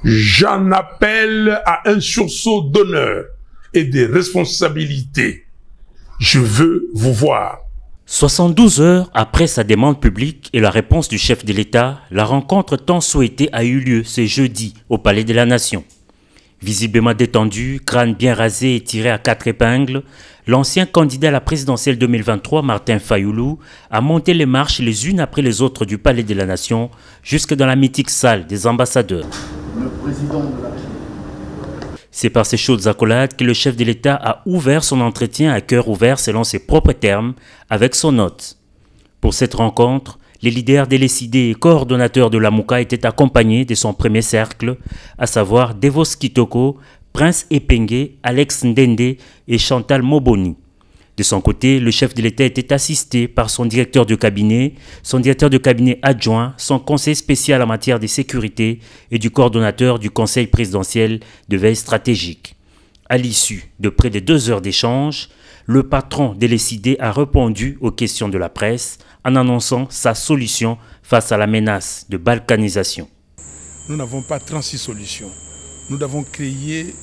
J'en appelle à un sursaut d'honneur et de responsabilité. Je veux vous voir. 72 heures après sa demande publique et la réponse du chef de l'État, la rencontre tant souhaitée a eu lieu ce jeudi au Palais de la Nation. Visiblement détendu, crâne bien rasé et tiré à 4 épingles, l'ancien candidat à la présidentielle 2023, Martin Fayoulou, a monté les marches les unes après les autres du Palais de la Nation jusque dans la mythique salle des ambassadeurs. Le président de la République. C'est par ces chaudes accolades que le chef de l'État a ouvert son entretien à cœur ouvert selon ses propres termes avec son hôte. Pour cette rencontre, les leaders délécidés et coordonnateurs de la Mouka étaient accompagnés de son premier cercle, à savoir Devos Kitoko, Prince Epengue, Alex Ndende et Chantal Moboni. De son côté, le chef de l'État était assisté par son directeur de cabinet, son directeur de cabinet adjoint, son conseiller spécial en matière de sécurité et du coordonnateur du Conseil présidentiel de veille stratégique. À l'issue de près de 2 heures d'échange, le patron délécidé a répondu aux questions de la presse en annonçant sa solution face à la menace de balkanisation. Nous n'avons pas 36 solutions. Nous devons créer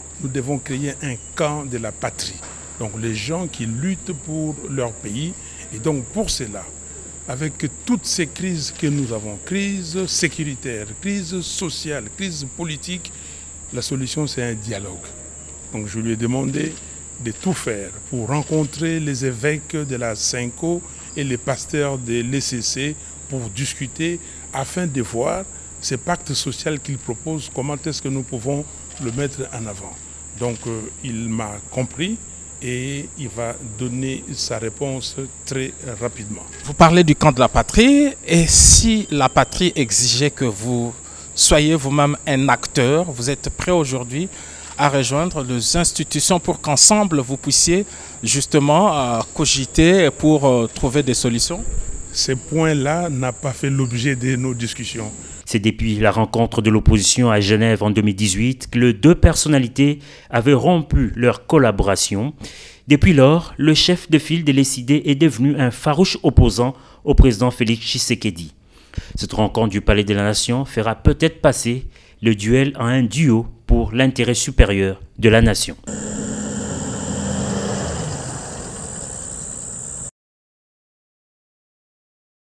un camp de la patrie. Donc les gens qui luttent pour leur pays. Et donc pour cela, avec toutes ces crises que nous avons, crise sécuritaire, crise sociale, crise politique, la solution c'est un dialogue. Donc je lui ai demandé de tout faire pour rencontrer les évêques de la Cinco et les pasteurs de l'ECC pour discuter afin de voir ce pacte social qu'il propose, comment est-ce que nous pouvons le mettre en avant. Donc il m'a compris et il va donner sa réponse très rapidement. Vous parlez du camp de la patrie, et si la patrie exigeait que vous soyez vous-même un acteur, vous êtes prêt aujourd'hui à rejoindre les institutions pour qu'ensemble vous puissiez justement cogiter pour trouver des solutions? Ce point-là n'a pas fait l'objet de nos discussions. C'est depuis la rencontre de l'opposition à Genève en 2018 que les deux personnalités avaient rompu leur collaboration. Depuis lors, le chef de file délécidé est devenu un farouche opposant au président Félix Tshisekedi. Cette rencontre du Palais de la Nation fera peut-être passer le duel en un duo pour l'intérêt supérieur de la nation.